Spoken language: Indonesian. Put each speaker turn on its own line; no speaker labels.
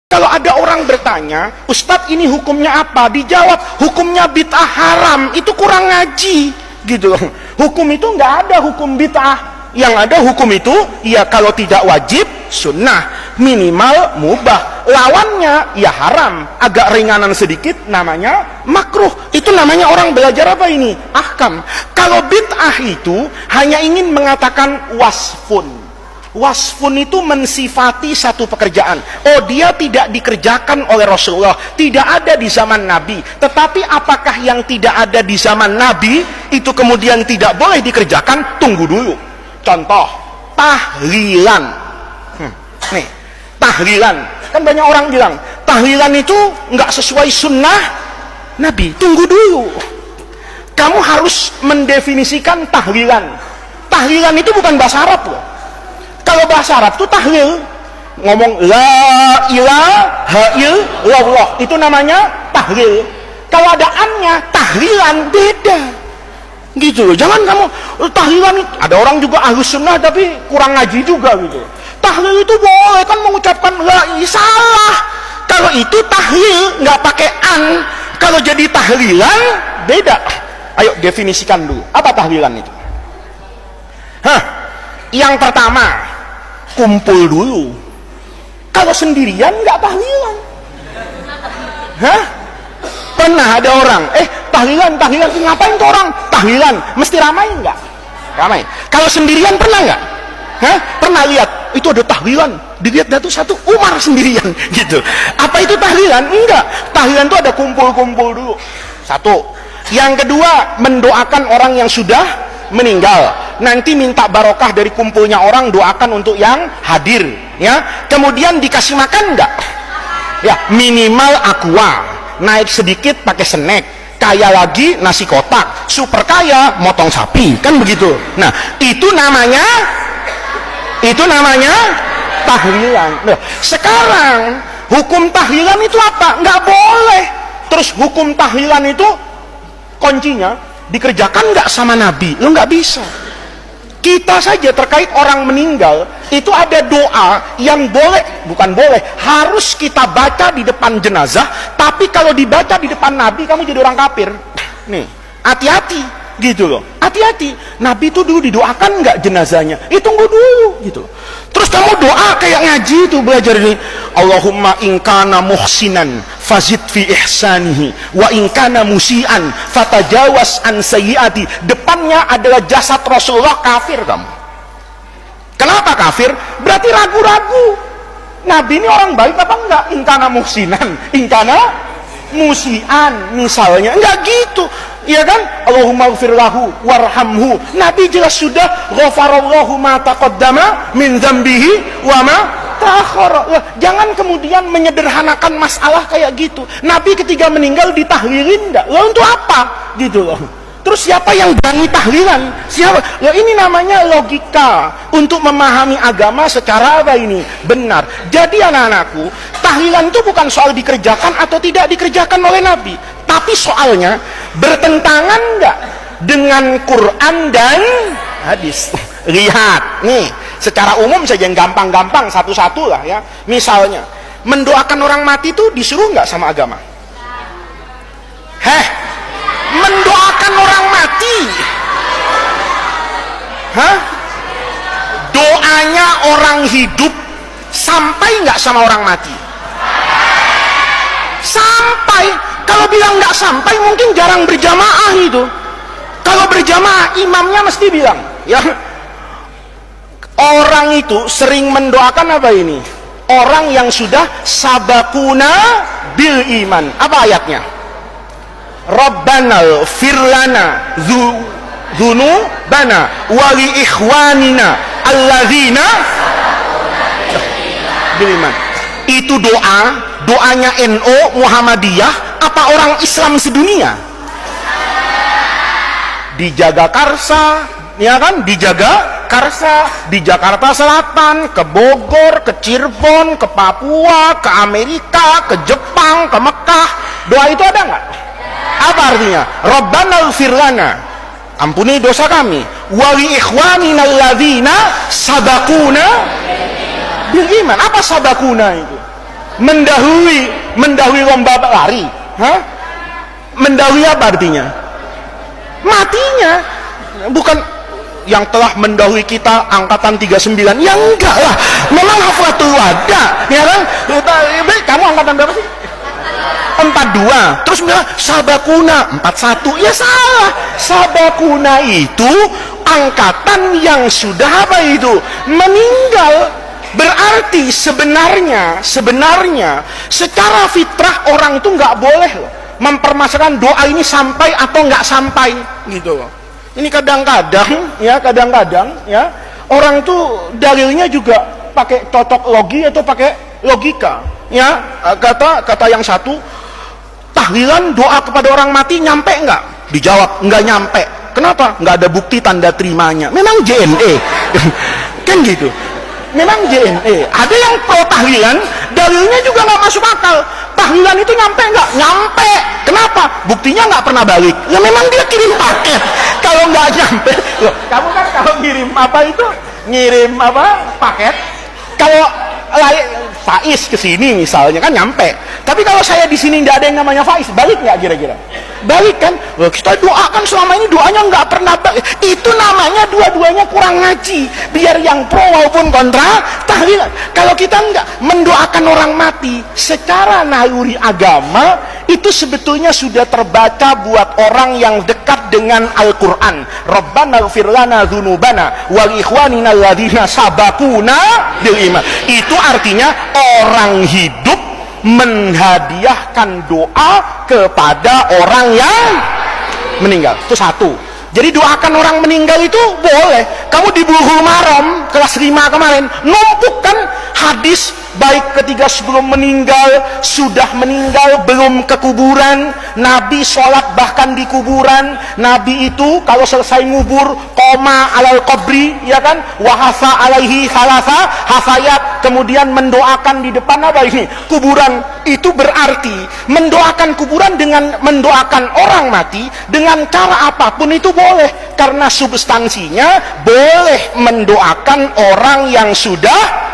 Kalau ada orang bertanya, Ustadz ini hukumnya apa? Dijawab, hukumnya bid'ah haram. Itu kurang ngaji, gitu loh. Hukum itu nggak ada hukum bid'ah. Yang ada hukum itu, ya kalau tidak wajib, sunnah. Minimal mubah. Lawannya, ya haram. Agak ringanan sedikit, namanya makruh. Itu namanya orang belajar apa ini? Ahkam. Kalau bid'ah itu hanya ingin mengatakan wasfun. Wasfun itu mensifati satu pekerjaan. Oh, dia tidak dikerjakan oleh Rasulullah, tidak ada di zaman Nabi. Tetapi apakah yang tidak ada di zaman Nabi itu kemudian tidak boleh dikerjakan? Tunggu dulu. Contoh, tahlilan. Nih, tahlilan. Kan banyak orang bilang, tahlilan itu nggak sesuai sunnah Nabi. Tunggu dulu. Kamu harus mendefinisikan tahlilan. Tahlilan itu bukan bahasa Arab loh. Kalau bahasa Arab itu tahlil, ngomong la ilaha illallah, itu namanya tahlil. Kalau ada annya, tahlilan beda, gitu loh. Jangan kamu tahlilan. Ada orang juga ahlus sunnah tapi kurang ngaji juga gitu. Tahlil itu boleh kan mengucapkan la ilaha, salah. Kalau itu tahlil nggak pakai an. Kalau jadi tahlilan beda. Ayo definisikan dulu apa tahlilan itu. Yang pertama, kumpul dulu. Kalau sendirian nggak tahlilan. Pernah ada orang, tahlilan, ngapain tuh orang? Tahlilan, mesti ramai nggak? Ramai. Kalau sendirian pernah nggak? Pernah lihat, itu ada tahlilan, dilihat tuh satu Umar sendirian, gitu. Apa itu tahlilan? Enggak. Tahlilan itu ada kumpul-kumpul dulu. Satu. Yang kedua, mendoakan orang yang sudah meninggal. Nanti minta barokah dari kumpulnya orang, doakan untuk yang hadir, ya. Kemudian dikasih makan enggak? Ya, minimal aqua, naik sedikit pakai snack, kaya lagi nasi kotak, super kaya motong sapi, kan begitu. Nah, itu namanya tahlilan. Nah, sekarang hukum tahlilan itu apa? Nggak boleh. Terus hukum tahlilan itu kuncinya dikerjakan nggak sama Nabi? Lo nggak bisa. Kita saja terkait orang meninggal itu ada doa yang boleh, bukan boleh, harus kita baca di depan jenazah. Tapi kalau dibaca di depan Nabi, kamu jadi orang kafir. Nih, hati-hati, gitu loh. Hati-hati. Nabi itu dulu didoakan nggak jenazahnya? Tunggu dulu, gitu. Terus kamu doa kayak ngaji itu, belajar ini. Allahumma inkana muhsinan fazid fi ihsanihi wa inkana musian fatajawas an sayyiati. Depannya adalah jasad Rasulullah, kafir kamu. Kenapa kafir? Berarti ragu-ragu. Nabi ini orang baik apa enggak? Inkana muhsinan, inkana musian misalnya. Enggak gitu. Iya kan? Allahumma gfir lahu warhamhu. Nabi jelas sudah ghafarallahu ma taqaddama min dzambihi wa ma ta'akhkhara. Jangan kemudian menyederhanakan masalah kayak gitu. Nabi ketika meninggal ditahlilin enggak? Lah untuk apa? Gitu loh. Terus siapa yang berani tahlilan? Siapa? Ya ini namanya logika untuk memahami agama secara apa ini? Benar. Jadi anak-anakku, tahlilan itu bukan soal dikerjakan atau tidak dikerjakan oleh Nabi, tapi soalnya bertentangan enggak dengan Quran dan hadis. Lihat, nih, secara umum saja yang gampang-gampang satu-satu lah ya. Misalnya, mendoakan orang mati itu disuruh enggak sama agama? Mendoakan orang mati, doanya orang hidup sampai nggak sama orang mati? Sampai. Kalau bilang nggak sampai, mungkin jarang berjamaah itu. Kalau berjamaah, imamnya mesti bilang, ya. Orang itu sering mendoakan apa ini? Orang yang sudah sabakuna bil iman. Apa ayatnya? Rabbana firlana dzunubana wa li ikhwanina alladzina bil iman. Itu doanya NU Muhammadiyah apa orang Islam sedunia? Dijaga Karsa, ya kan? Dijaga Karsa di Jakarta Selatan, ke Bogor, ke Cirebon, ke Papua, ke Amerika, ke Jepang, ke Mekah. Doa itu ada nggak? Apa artinya? Rabbana ighfir lana, ampuni dosa kami, wa li ikhwanina alladzina sabaquna bil iman. Apa sabaquna itu? mendahului lomba lari. Hah? Mendahului apa artinya? Matinya. Bukan yang telah mendahului kita angkatan 39. Ya enggak lah, memang haflatul wada, ya kan? Kamu angkatan berapa sih? 42. Terus bilang sabakuna 41. Ya salah. Sabakuna itu angkatan yang sudah apa itu? Meninggal. Berarti sebenarnya secara fitrah orang itu nggak boleh loh mempermasalahkan doa ini sampai atau nggak sampai gitu loh. Ini kadang-kadang ya orang tuh dalilnya juga pakai cocok logi atau pakai logika ya. Kata yang satu, tahlilan doa kepada orang mati nyampe nggak? Dijawab nggak nyampe. Kenapa? Nggak ada bukti tanda terimanya. Memang JNE kan gitu. Memang JNE. Ada yang pro tahlilan, dalilnya juga nggak masuk akal. Tahlilan itu nyampe nggak? Nyampe. Kenapa? Buktinya nggak pernah balik. Ya memang dia kirim paket. Kalau nggak nyampe, loh, kamu kan kalau ngirim apa itu? Ngirim apa? Paket. Kalau Faiz ke sini misalnya kan nyampe. Tapi kalau saya di sini nggak ada yang namanya Faiz, balik nggak kira-kira? Balik kan? Loh, kita doakan selama ini doanya nggak pernah balik. Itu namanya dua-duanya kurang ngaji. Biar yang pro maupun kontra tahlilan. Kalau kita nggak mendoakan orang mati secara naluri agama, itu sebetulnya sudah terbaca buat orang yang dekat dengan Al-Quran. Rabbana ighfir lana dzunubana wal ikhwanina alladzina sabaquna bil iman. Itu artinya orang hidup menghadiahkan doa kepada orang yang meninggal. Itu satu. Jadi doakan orang meninggal itu boleh. Kamu di Bulughul Maram kelas 5 kemarin numpuk kan hadis baik ketika sebelum meninggal, sudah meninggal, belum ke kuburan, Nabi sholat bahkan di kuburan. Nabi itu kalau selesai ngubur koma alal qabri, ya kan, wahasa alaihi salasa hafayat, kemudian mendoakan di depan apa ini? Kuburan. Itu berarti mendoakan kuburan dengan mendoakan orang mati dengan cara apapun itu boleh, karena substansinya boleh mendoakan orang yang sudah